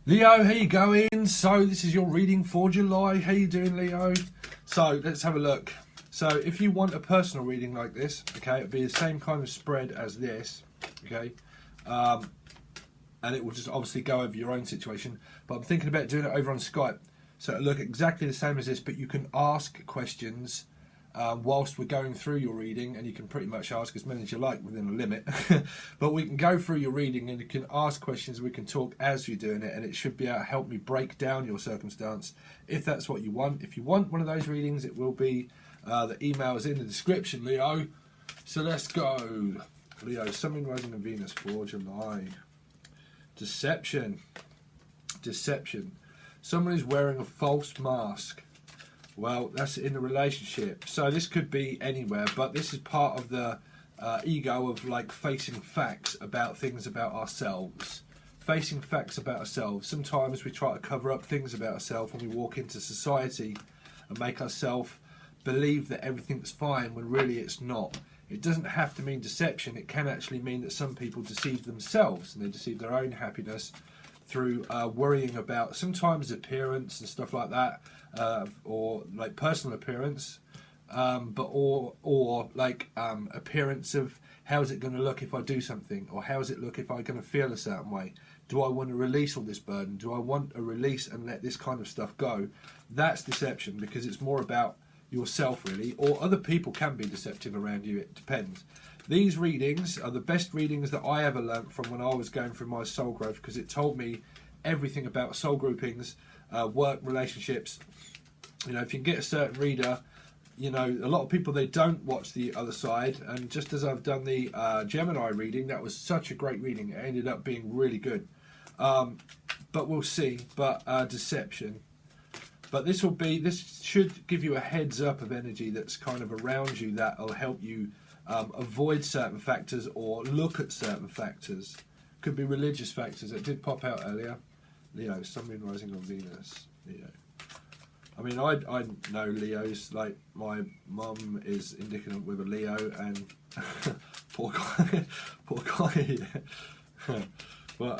Leo, how you going? So this is your reading for July. How you doing, Leo? So let's have a look. So if you want a personal reading like this, okay, it'll be the same kind of spread as this, okay, and it will just obviously go over your own situation. But I'm thinking about doing it over on Skype, so it'll look exactly the same as this, but you can ask questions whilst we're going through your reading, and you can pretty much ask as many as you like within a limit. But we can go through your reading and you can ask questions, we can talk as you're doing it, and it should be able to help me break down your circumstance if that's what you want. If you want one of those readings, it will be the email is in the description, Leo. So let's go. Leo, Sun, Rising and Venus for July. Deception. Someone is wearing a false mask. Well, that's in a relationship. So this could be anywhere, but this is part of the ego of like facing facts about things about ourselves. Facing facts about ourselves. Sometimes we try to cover up things about ourselves when we walk into society and make ourselves believe that everything's fine when really it's not. It doesn't have to mean deception. It can actually mean that some people deceive themselves and they deceive their own happiness through worrying about sometimes appearance and stuff like that, or like personal appearance, or like appearance of how's it going to look if I do something, or how's it look if I'm going to feel a certain way. Do I want to release all this burden? Do I want a release and let this kind of stuff go? That's deception, because it's more about yourself really, or other people can be deceptive around you. It depends. These readings are the best readings that I ever learnt from when I was going through my soul growth, because it told me everything about soul groupings, work, relationships. You know, if you can get a certain reader, you know, a lot of people, they don't watch the other side. And just as I've done the Gemini reading, that was such a great reading. It ended up being really good. But we'll see. But deception. But this should give you a heads up of energy that's kind of around you that will help you avoid certain factors or look at certain factors. Could be religious factors. It did pop out earlier. Leo, Sun, Rising on Venus. Leo. I mean, I know Leos. Like, my mum is indicative with a Leo, and poor guy. Yeah. But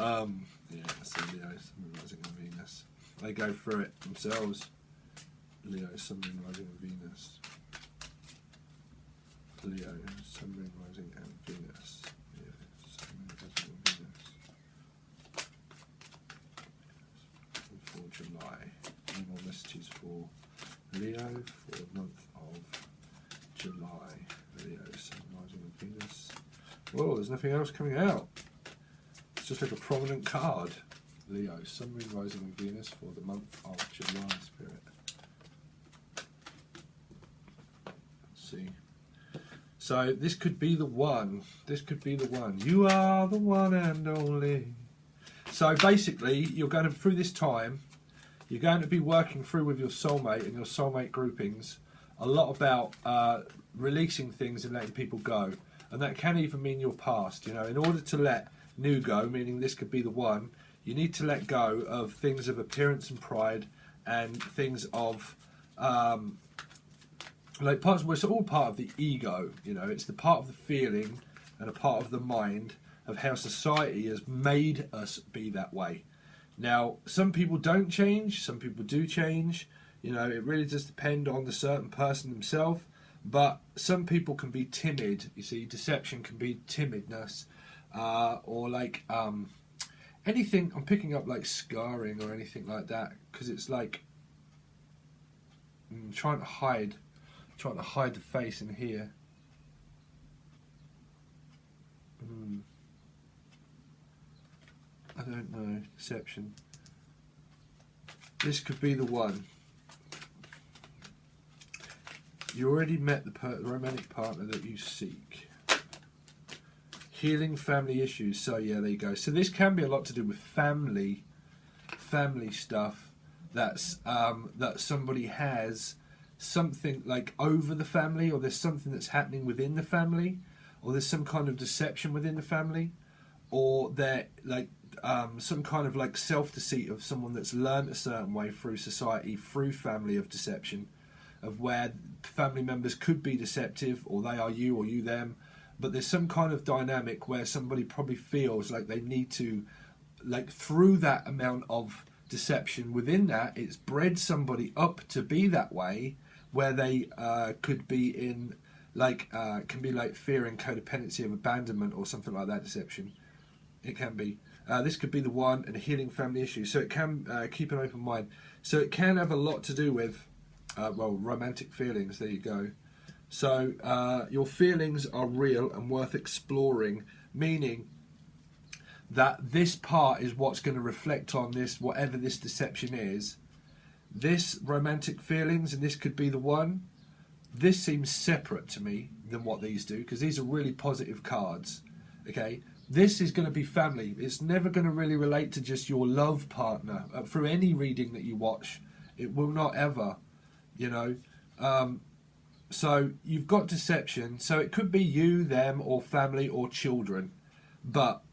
yeah, that's Leo, Sun, Rising on Venus. They go through it themselves. Leo, Sun, Rising on Venus. Leo, Sun, Rising and Venus. Leo, Sun, Rising and Venus. For July. No more messages for Leo for the month of July. Leo, Sun, Rising and Venus. Whoa, there's nothing else coming out. It's just like a prominent card. Leo, Sun, Rising and Venus for the month of July, Spirit. Let's see. So this could be the one. This could be the one. You are the one and only. So basically, you're going to, through this time, you're going to be working through with your soulmate and your soulmate groupings a lot about releasing things and letting people go. And that can even mean your past. You know, in order to let new go, meaning this could be the one, you need to let go of things of appearance and pride, and things of like parts. It's all part of the ego. You know, it's the part of the feeling and a part of the mind of how society has made us be that way. Now, some people don't change, some people do change. You know, it really does depend on the certain person himself. But some people can be timid. You see, deception can be timidness, or like anything. I'm picking up like scarring or anything like that, because it's like trying to hide the face in here. I don't know. Deception. This could be the one. You already met the romantic partner that you seek. Healing family issues. So yeah, there you go. So this can be a lot to do with family stuff. That's that somebody has something like over the family, or there's something that's happening within the family, or there's some kind of deception within the family, or they're like some kind of like self-deceit of someone that's learned a certain way through society, through family, of deception, of where family members could be deceptive, or they are you or you them, but there's some kind of dynamic where somebody probably feels like they need to like through that amount of deception within that, it's bred somebody up to be that way, where they could be in like can be like fear and codependency of abandonment or something like that. Deception, it can be. This could be the one, and healing family issues. So it can keep an open mind. So it can have a lot to do with romantic feelings. There you go. So your feelings are real and worth exploring, meaning that this part is what's going to reflect on this, whatever this deception is. This romantic feelings, and this could be the one, this seems separate to me than what these do, because these are really positive cards. Okay, this is going to be family. It's never going to really relate to just your love partner. Through any reading that you watch, it will not ever, you know. So you've got deception. So it could be you, them, or family, or children. But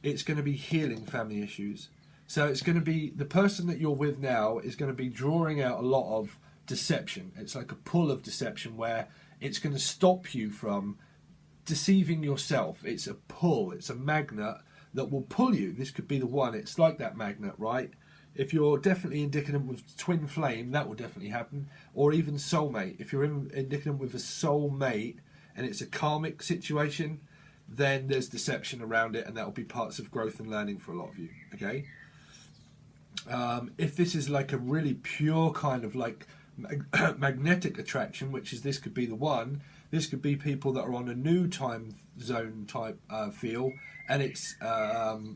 it's going to be healing family issues. So it's going to be the person that you're with now is going to be drawing out a lot of deception. It's like a pull of deception where it's going to stop you from deceiving yourself. It's a pull. It's a magnet that will pull you. This could be the one. It's like that magnet, right? If you're definitely indicative with twin flame, that will definitely happen. Or even soulmate. If you're indicative with a soulmate and it's a karmic situation, then there's deception around it, and that will be parts of growth and learning for a lot of you. Okay. If this is like a really pure kind of like magnetic attraction, which is this could be the one. This could be people that are on a new time zone type feel, and it's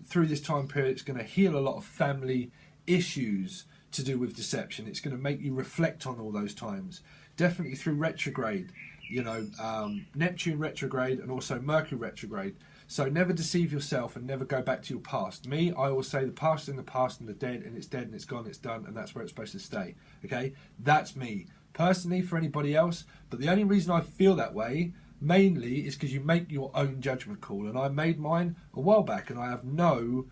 through this time period it's going to heal a lot of family issues to do with deception. It's going to make you reflect on all those times. Definitely through retrograde, you know, Neptune retrograde and also Mercury retrograde. So never deceive yourself and never go back to your past. Me, I always say the past in the past and the dead, and it's dead and it's gone, it's done, and that's where it's supposed to stay. Okay, that's me. Personally, for anybody else, but the only reason I feel that way mainly is because you make your own judgment call, and I made mine a while back, and I have no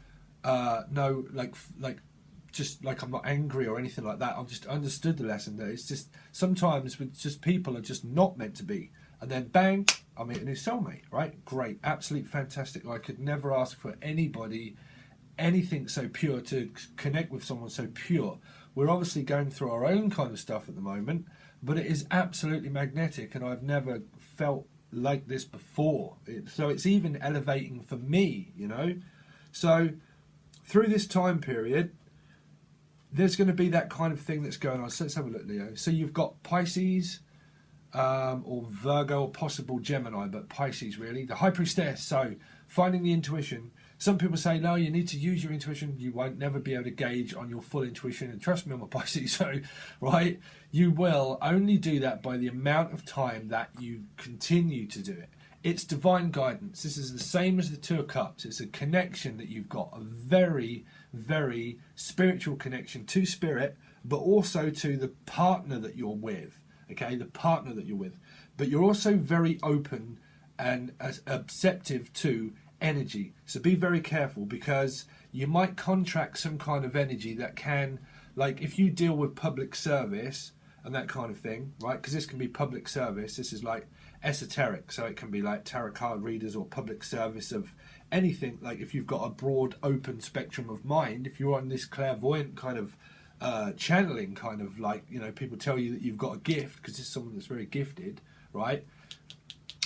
just like I'm not angry or anything like that. I've just understood the lesson that it's just sometimes with just people are just not meant to be, and then bang, I meet a new soulmate. Right, great, absolute fantastic. I could never ask for anybody anything so pure, to connect with someone so pure. We're obviously going through our own kind of stuff at the moment, but it is absolutely magnetic, and I've never felt like this before. So it's even elevating for me, you know. So through this time period, there's going to be that kind of thing that's going on. So let's have a look, Leo. So you've got Pisces, or Virgo, or possible Gemini, but Pisces really, the High Priestess. So finding the intuition. Some people say, no, you need to use your intuition. You won't never be able to gauge on your full intuition. And trust me, I'm a Pisces, so, right? You will only do that by the amount of time that you continue to do it. It's divine guidance. This is the same as the Two of Cups. It's a connection that you've got, a very, very spiritual connection to spirit, but also to the partner that you're with, okay? The partner that you're with. But you're also very open and as receptive to energy. So be very careful, because you might contract some kind of energy that can, like if you deal with public service and that kind of thing, right? Because this can be public service. This is like esoteric. So it can be like tarot card readers or public service of anything. Like if you've got a broad open spectrum of mind, if you're on this clairvoyant kind of channeling kind of, like, you know, people tell you that you've got a gift because it's someone that's very gifted, right?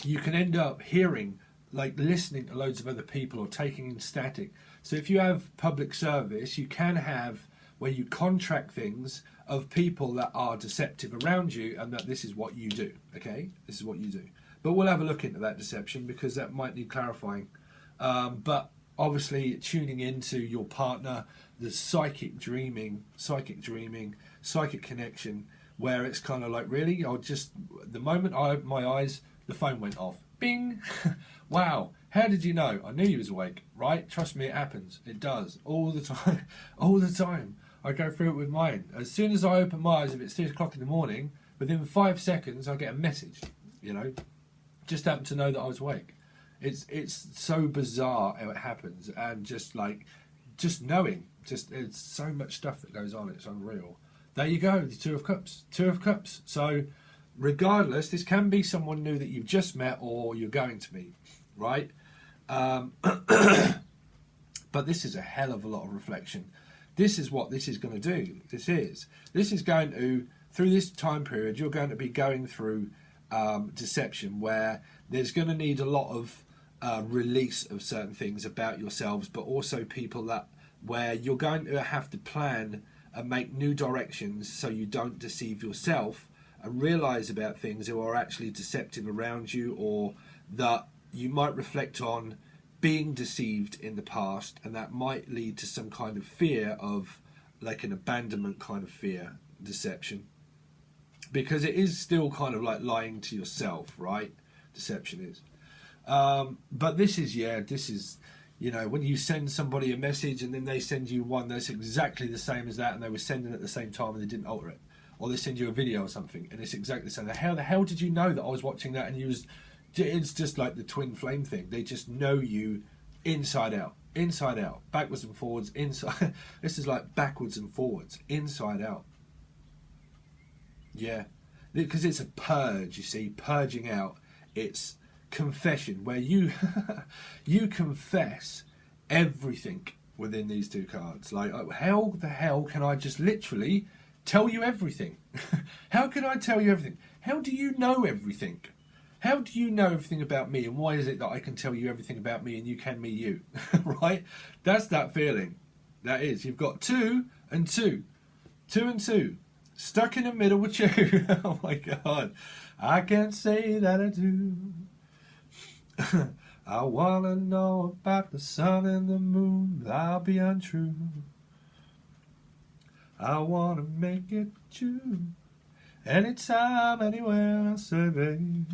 You can end up hearing, like listening to loads of other people or taking in static. So if you have public service, you can have where you contract things of people that are deceptive around you, and that this is what you do, okay? This is what you do. But we'll have a look into that deception, because that might need clarifying. But obviously tuning into your partner, the psychic dreaming, psychic connection, where it's kind of like, really, I'll just, the moment I opened my eyes, the phone went off. Bing! Wow, how did you know? I knew you was awake, right? Trust me, it happens. It does, all the time. All the time. I go through it with mine. As soon as I open my eyes, if it's 6 o'clock in the morning, within 5 seconds I get a message, you know. Just happen to know that I was awake. It's so bizarre how it happens, and just knowing, it's so much stuff that goes on, it's unreal. There you go, the Two of Cups. So regardless, this can be someone new that you've just met or you're going to meet, right? But this is a hell of a lot of reflection. This is what this is going to do. This is going to, through this time period, you're going to be going through deception, where there's going to need a lot of release of certain things about yourselves, but also people that, where you're going to have to plan and make new directions so you don't deceive yourself and realize about things who are actually deceptive around you, or that you might reflect on being deceived in the past, and that might lead to some kind of fear of, like, an abandonment kind of fear, deception, because it is still kind of like lying to yourself, right? Deception is. But this is, you know, when you send somebody a message and then they send you one that's exactly the same as that, and they were sending at the same time and they didn't alter it, or they send you a video or something and it's exactly the same. How the hell did you know that I was watching that? And it's just like the twin flame thing. They just know you inside out, backwards and forwards, inside. This is like backwards and forwards, inside out. Yeah, because it's a purge, you see, purging out. It's confession, where you you confess everything within these two cards. Like, how the hell can I just literally tell you everything? How can I tell you everything? How do you know everything? How do you know everything about me? And why is it that I can tell you everything about me and you can me you? Right? That's that feeling. That is. You've got 2 and 2. 2 and 2. Stuck in the middle with you. Oh my God. I can't say that I do. I want to know about the sun and the moon. I'll be untrue. I want to make it with you. Anytime, anywhere, I say, babe.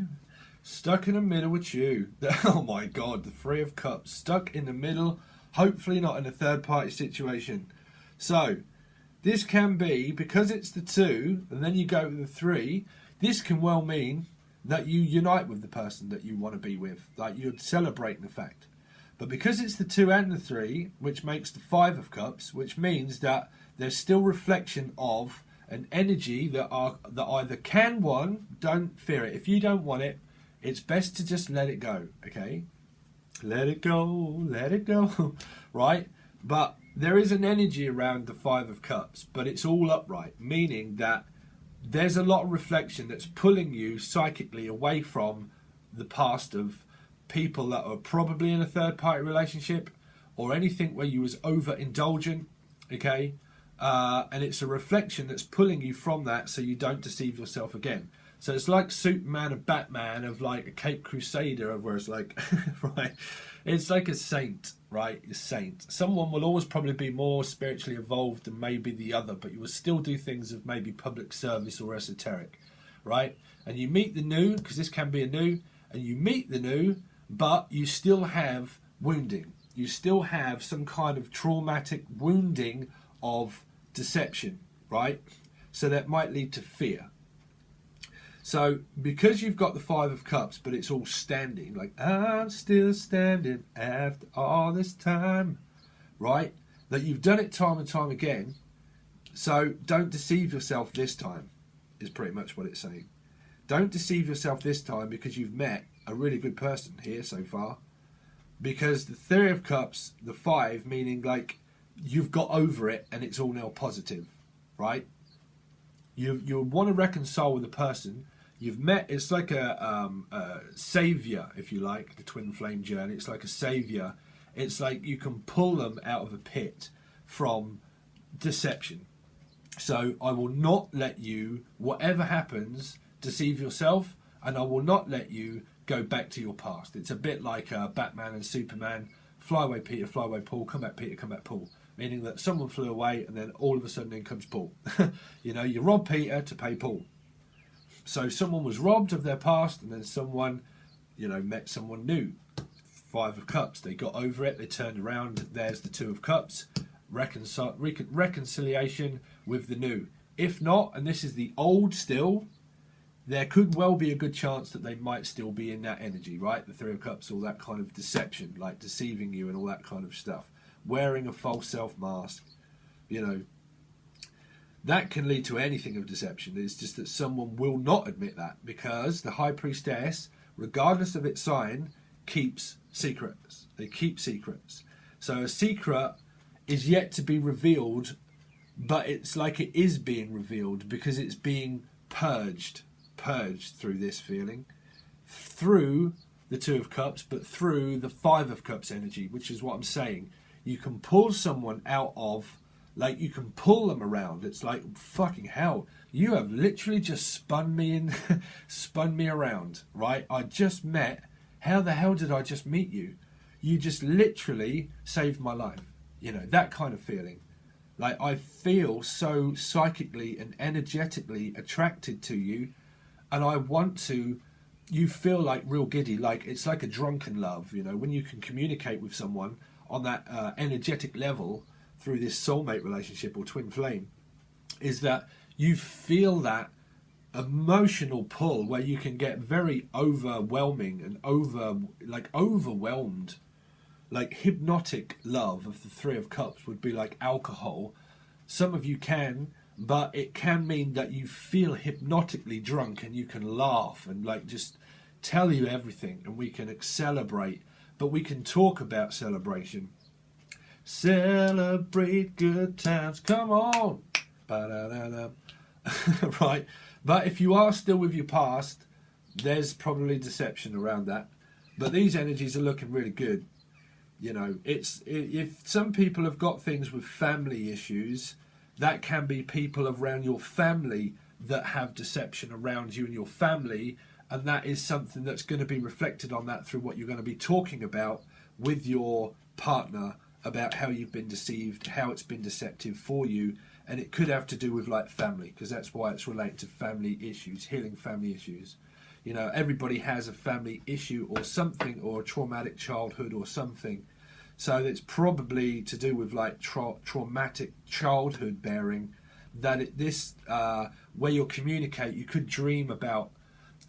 Stuck in the middle with you. Oh my God, the 3 of Cups. Stuck in the middle, hopefully not in a third party situation. So, this can be, because it's the 2, and then you go with the 3, this can well mean that you unite with the person that you want to be with. Like, you're celebrating the fact. But because it's the 2 and the 3, which makes the 5 of Cups, which means that there's still reflection of an energy that either can, don't fear it. If you don't want it, it's best to just let it go, okay? Let it go, right? But there is an energy around the 5 of Cups, but it's all upright, meaning that there's a lot of reflection that's pulling you psychically away from the past of people that are probably in a third-party relationship, or anything where you was over-indulgent, okay? And it's a reflection that's pulling you from that so you don't deceive yourself again. So it's like Superman and Batman of like a Cape Crusader, where it's like, right, it's like a saint, right? A saint. Someone will always probably be more spiritually evolved than maybe the other, but you will still do things of maybe public service or esoteric, right? And you meet the new, because this can be a new, and you meet the new, but you still have wounding. You still have some kind of traumatic wounding of deception, right? So that might lead to fear. So because you've got the 5 of Cups, but it's all standing, like, I'm still standing after all this time, right? That you've done it time and time again. So don't deceive yourself this time, is pretty much what it's saying. Don't deceive yourself this time, because you've met a really good person here so far. Because the 3 of Cups, the 5, meaning like you've got over it and it's all now positive, right? You want to reconcile with a person you've met. It's like a savior, if you like, the twin flame journey. It's like a savior. It's like you can pull them out of a pit from deception. So I will not let you, whatever happens, deceive yourself, and I will not let you go back to your past. It's a bit like Batman and Superman. Fly away Peter, fly away Paul, come back Peter, come back Paul. Meaning that someone flew away and then all of a sudden in comes Paul. You know, you rob Peter to pay Paul. So someone was robbed of their past, and then someone, you know, met someone new. 5 of Cups. They got over it. They turned around. There's the 2 of Cups. Reconciliation with the new. If not, and this is the old still, there could well be a good chance that they might still be in that energy, right? The 3 of Cups, all that kind of deception, like deceiving you and all that kind of stuff. Wearing a false self mask, you know. That can lead to anything of deception. It's just that someone will not admit that, because the High Priestess, regardless of its sign, keeps secrets. They keep secrets. So a secret is yet to be revealed, but it's like it is being revealed because it's being purged through this feeling, through the Two of Cups, but through the Five of Cups energy, which is what I'm saying. You can pull someone out of, like, you can pull them around. It's like, fucking hell, you have literally just spun me around, right? I just met, how the hell did I just meet you? You just literally saved my life. You know, that kind of feeling. Like, I feel so psychically and energetically attracted to you, and I want to, you feel like real giddy, like it's like a drunken love, you know, when you can communicate with someone on that energetic level through this soulmate relationship or twin flame, is that you feel that emotional pull where you can get very overwhelming and overwhelmed. Like hypnotic love of the Three of Cups would be like alcohol. Some of you can, but it can mean that you feel hypnotically drunk and you can laugh and like just tell you everything, and we can celebrate, but we can talk about celebration. Celebrate good times, come on. Right, but if you are still with your past, there's probably deception around that, but these energies are looking really good. You know, if some people have got things with family issues, that can be people around your family that have deception around you and your family, and that is something that's going to be reflected on that through what you're going to be talking about with your partner, about how you've been deceived, how it's been deceptive for you, and it could have to do with like family, because that's why it's related to family issues, healing family issues. You know, everybody has a family issue or something, or a traumatic childhood or something. So it's probably to do with like traumatic childhood bearing, that where you'll communicate, you could dream about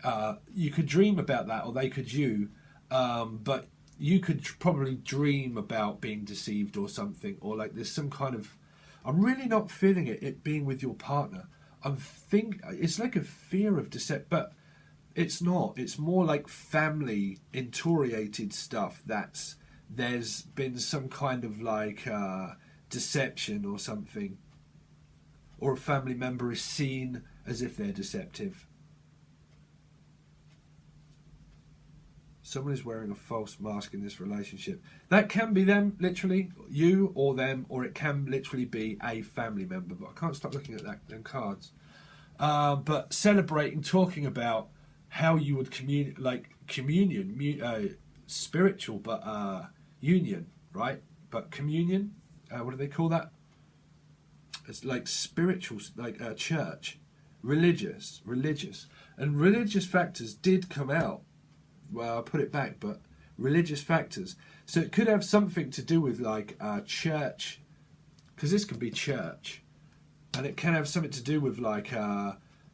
that, or they could you, but you could probably dream about being deceived or something, or like there's some kind of, I'm really not feeling it being with your partner. It's like a fear of deception, but it's not. It's more like family infuriated stuff. There's been some kind of like deception or something, or a family member is seen as if they're deceptive. Someone is wearing a false mask in this relationship. That can be them, literally, you or them, or it can literally be a family member. But I can't stop looking at them cards. But celebrating, talking about how you would spiritual, but union, right? But communion, what do they call that? It's like spiritual, like church, religious, and religious factors did come out. Well, I'll put it back, but religious factors. So it could have something to do with like church, because this can be church, and it can have something to do with like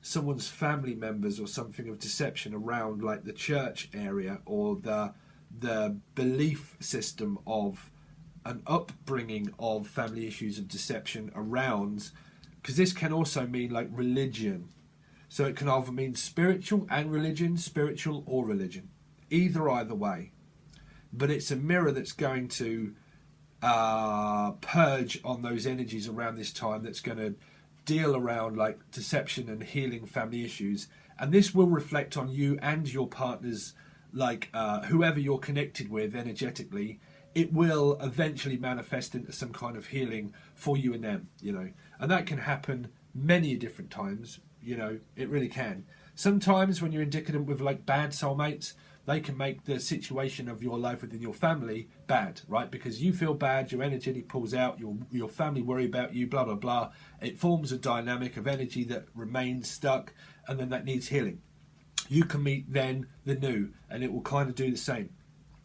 someone's family members or something of deception around like the church area, or the belief system of an upbringing of family issues of deception around, because this can also mean like religion. So it can either mean spiritual and religion, spiritual or religion. Either way, but it's a mirror that's going to purge on those energies around this time, that's going to deal around like deception and healing family issues, and this will reflect on you and your partners, like whoever you're connected with energetically. It will eventually manifest into some kind of healing for you and them, you know, and that can happen many different times, you know, it really can. Sometimes when you're indicative with like bad soulmates, they can make the situation of your life within your family bad, right? Because you feel bad, your energy pulls out, your family worry about you, blah, blah, blah. It forms a dynamic of energy that remains stuck, and then that needs healing. You can meet then the new, and it will kind of do the same.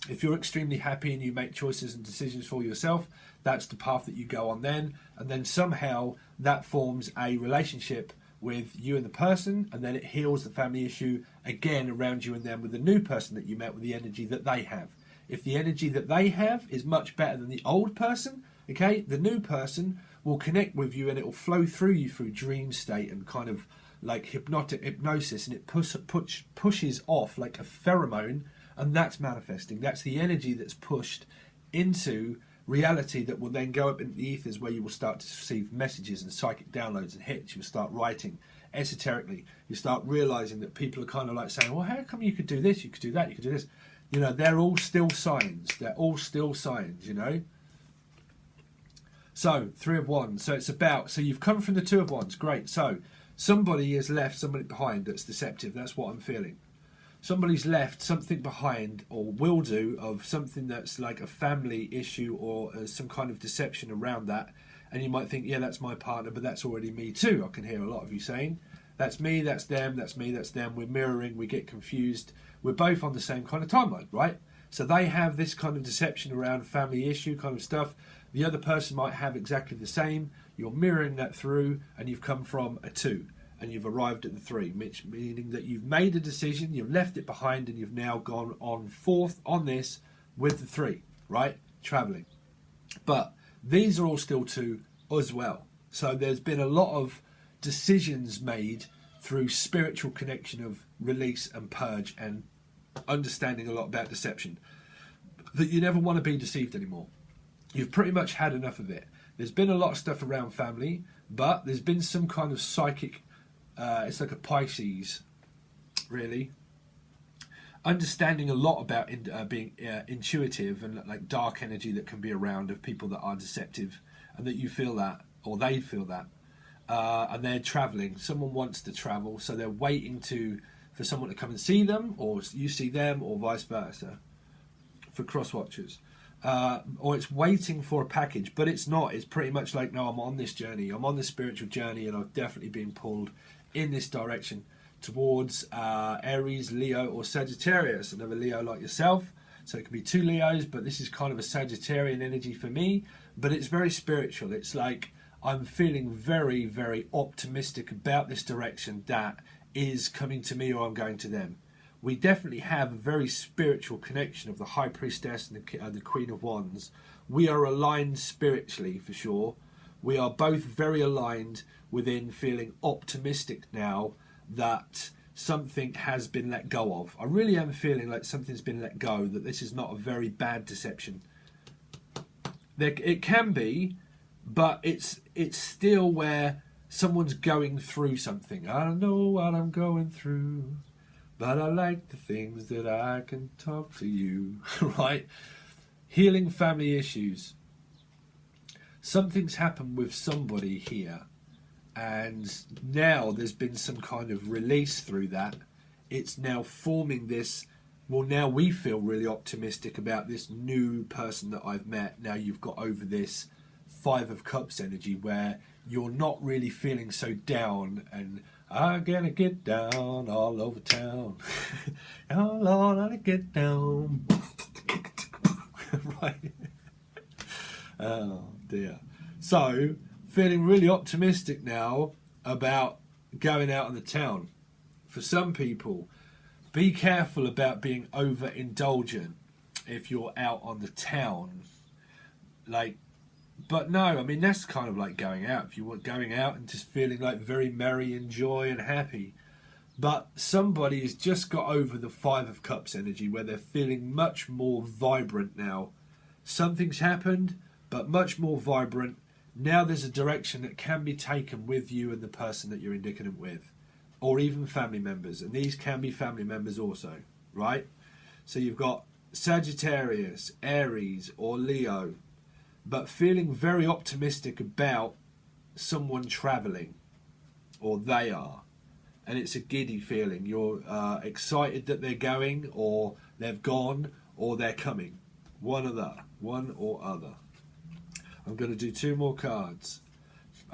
If you're extremely happy and you make choices and decisions for yourself, that's the path that you go on then. And then somehow that forms a relationship with you and the person, and then it heals the family issue again around you and them with the new person that you met, with the energy that they have. If the energy that they have is much better than the old person, okay, the new person will connect with you, and it will flow through you through dream state and kind of like hypnosis, and it pushes off like a pheromone, and that's manifesting. That's the energy that's pushed into reality that will then go up in the ethers, where you will start to receive messages and psychic downloads and hits. You'll start writing esoterically. You start realizing that people are kind of like saying, well, how come you could do this, you could do that, you could do this? You know, they're all still signs. They're all still signs, you know. So, Three of Wands. So it's about, so you've come from the Two of Wands. Great. So somebody has left somebody behind that's deceptive. That's what I'm feeling. Somebody's left something behind, or will do, of something that's like a family issue, or some kind of deception around that. And you might think, yeah, that's my partner, but that's already me too. I can hear a lot of you saying, that's me, that's them, that's me, that's them. We're mirroring, we get confused. We're both on the same kind of timeline, right? So they have this kind of deception around family issue kind of stuff. The other person might have exactly the same. You're mirroring that through, and you've come from a 2. And you've arrived at the 3, which meaning that you've made a decision, you've left it behind, and you've now gone on forth on this with the 3, right? Traveling. But these are all still 2 as well. So there's been a lot of decisions made through spiritual connection of release and purge, and understanding a lot about deception, that you never want to be deceived anymore. You've pretty much had enough of it. There's been a lot of stuff around family, but there's been some kind of psychic, it's like a Pisces, really. Understanding a lot about being intuitive, and like dark energy that can be around, of people that are deceptive, and that you feel that, or they feel that. And they're traveling. Someone wants to travel, so they're waiting for someone to come and see them, or you see them, or vice versa, for cross watchers. Or it's waiting for a package, but it's not. It's pretty much like, no, I'm on this journey. I'm on this spiritual journey, and I've definitely been pulled in this direction towards Aries, Leo, or Sagittarius. Another Leo like yourself. So it could be 2 Leos, but this is kind of a Sagittarian energy for me. But it's very spiritual. It's like I'm feeling very, very optimistic about this direction that is coming to me, or I'm going to them. We definitely have a very spiritual connection of the High Priestess and the Queen of Wands. We are aligned spiritually, for sure. We are both very aligned within feeling optimistic now that something has been let go of. I really am feeling like something's been let go, that this is not a very bad deception. It can be, but it's still where someone's going through something. I don't know what I'm going through, but I like the things that I can talk to you, right? Healing family issues. Something's happened with somebody here, and now there's been some kind of release through that. It's now forming this, well, now we feel really optimistic about this new person that I've met. Now you've got over this 5 of Cups energy, where you're not really feeling so down, and I'm gonna get down all over town. Oh Lord, I'm gonna get down. Right. Oh dear. So, feeling really optimistic now about going out in the town. For some people, be careful about being overindulgent if you're out on the town. Like, but no, I mean, that's kind of like going out. If you were going out and just feeling like very merry and joy and happy. But somebody has just got over the 5 of Cups energy, where they're feeling much more vibrant now. Something's happened, but much more vibrant. Now there's a direction that can be taken with you and the person that you're indicative with, or even family members. And these can be family members also, right? So you've got Sagittarius, Aries, or Leo, but feeling very optimistic about someone traveling, or they are. And it's a giddy feeling. You're excited that they're going, or they've gone, or they're coming. One or other. I'm going to do 2 more cards.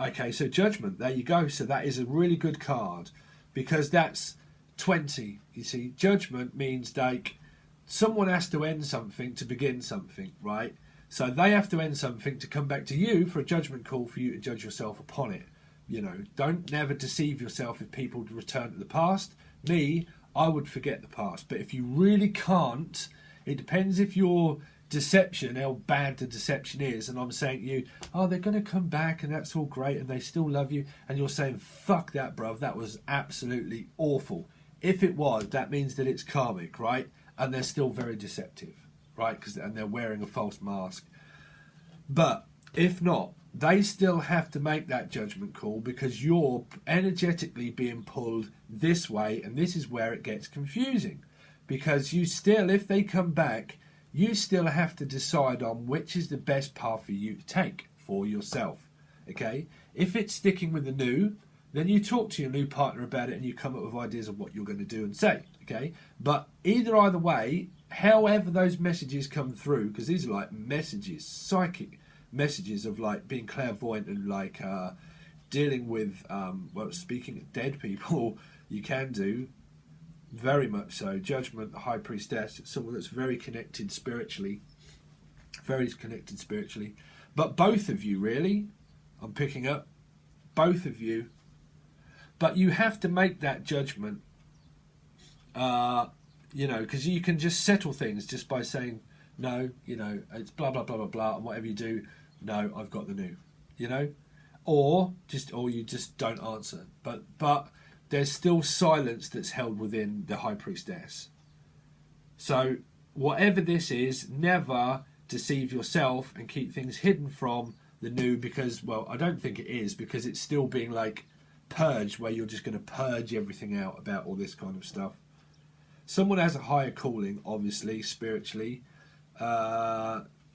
Okay, so Judgment, there you go. So that is a really good card, because that's 20. You see, Judgment means like someone has to end something to begin something, right? So they have to end something to come back to you for a judgment call for you to judge yourself upon it. You know, don't never deceive yourself if people return to the past. Me, I would forget the past. But if you really can't, it depends if your deception, how bad the deception is. And I'm saying to you, oh, they're going to come back and that's all great and they still love you. And you're saying, fuck that, bruv. That was absolutely awful. If it was, that means that it's karmic, right? And they're still very deceptive, right? And they're wearing a false mask. But if not, they still have to make that judgment call because you're energetically being pulled this way, and this is where it gets confusing. Because you still, if they come back, you still have to decide on which is the best path for you to take for yourself. Okay? If it's sticking with the new, then you talk to your new partner about it and you come up with ideas of what you're going to do and say. Okay? But either way, however those messages come through, because these are like messages, psychic messages of like being clairvoyant and like dealing with speaking of dead people, you can do very much so. Judgment, the high priestess, someone that's very connected spiritually, but both of you really, I'm picking up both of you, but you have to make that judgment, because you can just settle things just by saying no, it's blah blah blah blah blah, and whatever you do, no, I've got the new, or you just don't answer. But there's still silence that's held within the high priestess. So whatever this is, never deceive yourself and keep things hidden from the new, because, well, I don't think it is, because it's still being like purged, where you're just going to purge everything out about all this kind of stuff. Someone has a higher calling, obviously, spiritually.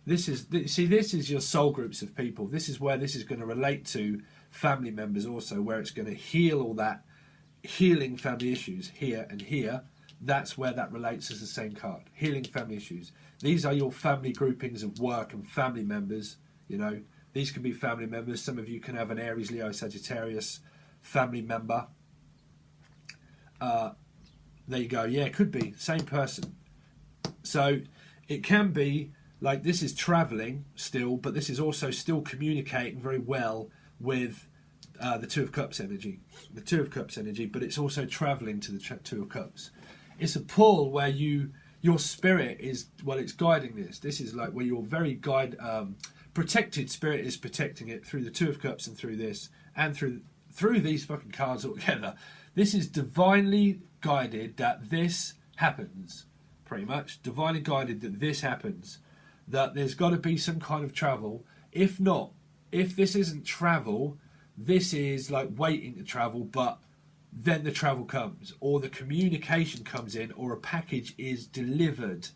This is your soul groups of people. This is where this is going to relate to family members also, where it's going to heal all that, healing family issues here and here. That's where that relates as the same card. Healing family issues. These are your family groupings of work and family members. These can be family members. Some of you can have an Aries, Leo, Sagittarius family member. There you go. Yeah, it could be same person. So it can be like this is traveling still, but this is also still communicating very well with the Two of Cups energy. The Two of Cups energy, but it's also traveling to the Two of Cups. It's a pull where your spirit is, well, it's guiding this. This is like where your very protected spirit is protecting it through the Two of Cups and through this and through these fucking cards altogether. This is divinely guided that this happens, pretty much. Divinely guided that this happens. That there's got to be some kind of travel. If not, if this isn't travel, this is like waiting to travel, but then the travel comes, or the communication comes in, or a package is delivered,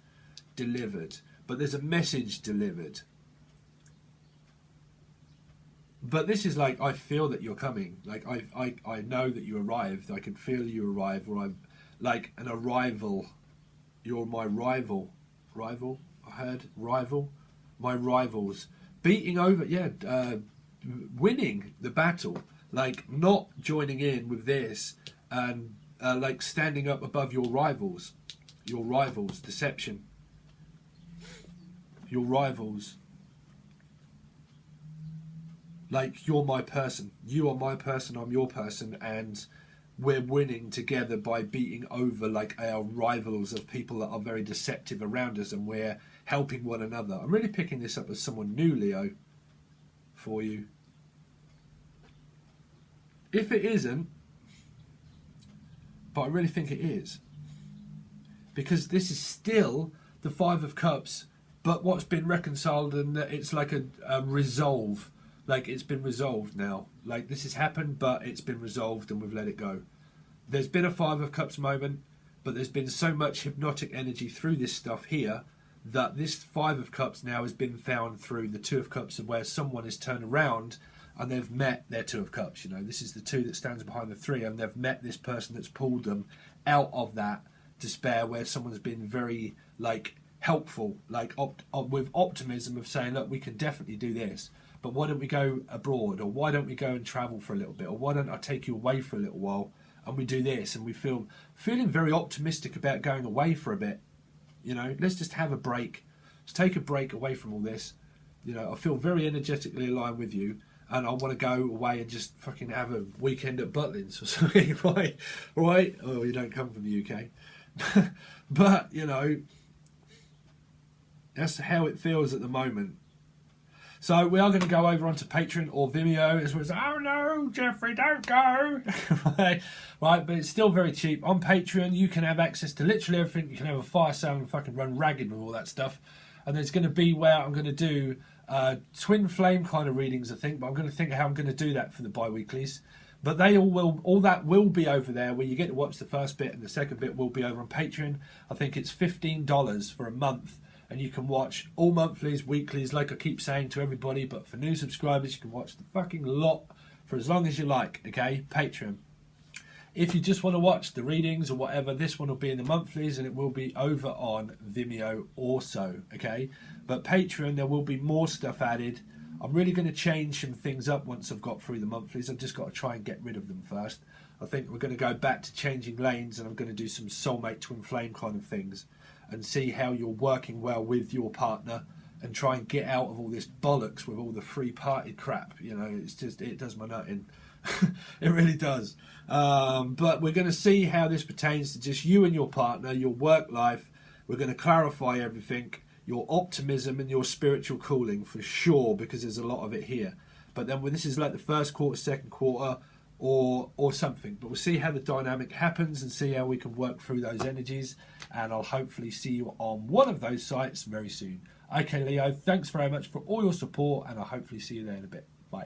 but there's a message delivered. But this is like, I feel that you're coming. Like, I know that you arrived. I can feel you arrive, or I'm like an arrival. You're my rival. Rival? I heard rival. My rivals. Beating over, winning the battle. Like, not joining in with this and like standing up above your rivals. Your rivals. Deception. Your rivals. Like, you're my person. You are my person, I'm your person, and we're winning together by beating over like our rivals of people that are very deceptive around us, and we're helping one another. I'm really picking this up as someone new, Leo, for you. If it isn't, but I really think it is, because this is still the Five of Cups, but what's been reconciled, and it's like a resolve. Like, it's been resolved now. Like, this has happened, but it's been resolved and we've let it go. There's been a Five of Cups moment, but there's been so much hypnotic energy through this stuff here that this Five of Cups now has been found through the Two of Cups, where someone has turned around and they've met their Two of Cups. This is the two that stands behind the three, and they've met this person that's pulled them out of that despair, where someone's been very, like, helpful, like with optimism of saying, look, we can definitely do this. But why don't we go abroad, or why don't we go and travel for a little bit, or why don't I take you away for a little while and we do this, and we feeling very optimistic about going away for a bit. Let's just have a break. Let's take a break away from all this. I feel very energetically aligned with you, and I want to go away and just fucking have a weekend at Butlins or something, right? Oh, you don't come from the UK. But, that's how it feels at the moment. So we are going to go over onto Patreon or Vimeo. As well as, oh no, Jeffrey, don't go. right, but it's still very cheap. On Patreon, you can have access to literally everything. You can have a fire sale and fucking run ragged with all that stuff. And there's going to be where I'm going to do Twin flame kind of readings, I think, but I'm going to think how I'm going to do that for the bi-weeklies. But they all that will be over there, where you get to watch the first bit, and the second bit will be over on Patreon. I think it's $15 for a month, and you can watch all monthlies, weeklies, like I keep saying to everybody. But for new subscribers, you can watch the fucking lot for as long as you like. Okay, Patreon. If you just want to watch the readings or whatever, this one will be in the monthlies, and it will be over on Vimeo also. Okay, but Patreon, there will be more stuff added. I'm really going to change some things up once I've got through the monthlies. I've just got to try and get rid of them first. I think we're going to go back to changing lanes, and I'm going to do some soulmate twin flame kind of things and see how you're working well with your partner and try and get out of all this bollocks with all the free party crap. You know, it's just, it does my nut in. It really does. But we're going to see how this pertains to just you and your partner, your work life. We're going to clarify everything. Your optimism and your spiritual calling for sure, because there's a lot of it here. But then when this is like the first quarter, second quarter, or something. But we'll see how the dynamic happens and see how we can work through those energies. And I'll hopefully see you on one of those sites very soon. Okay, Leo, thanks very much for all your support, and I'll hopefully see you there in a bit. Bye.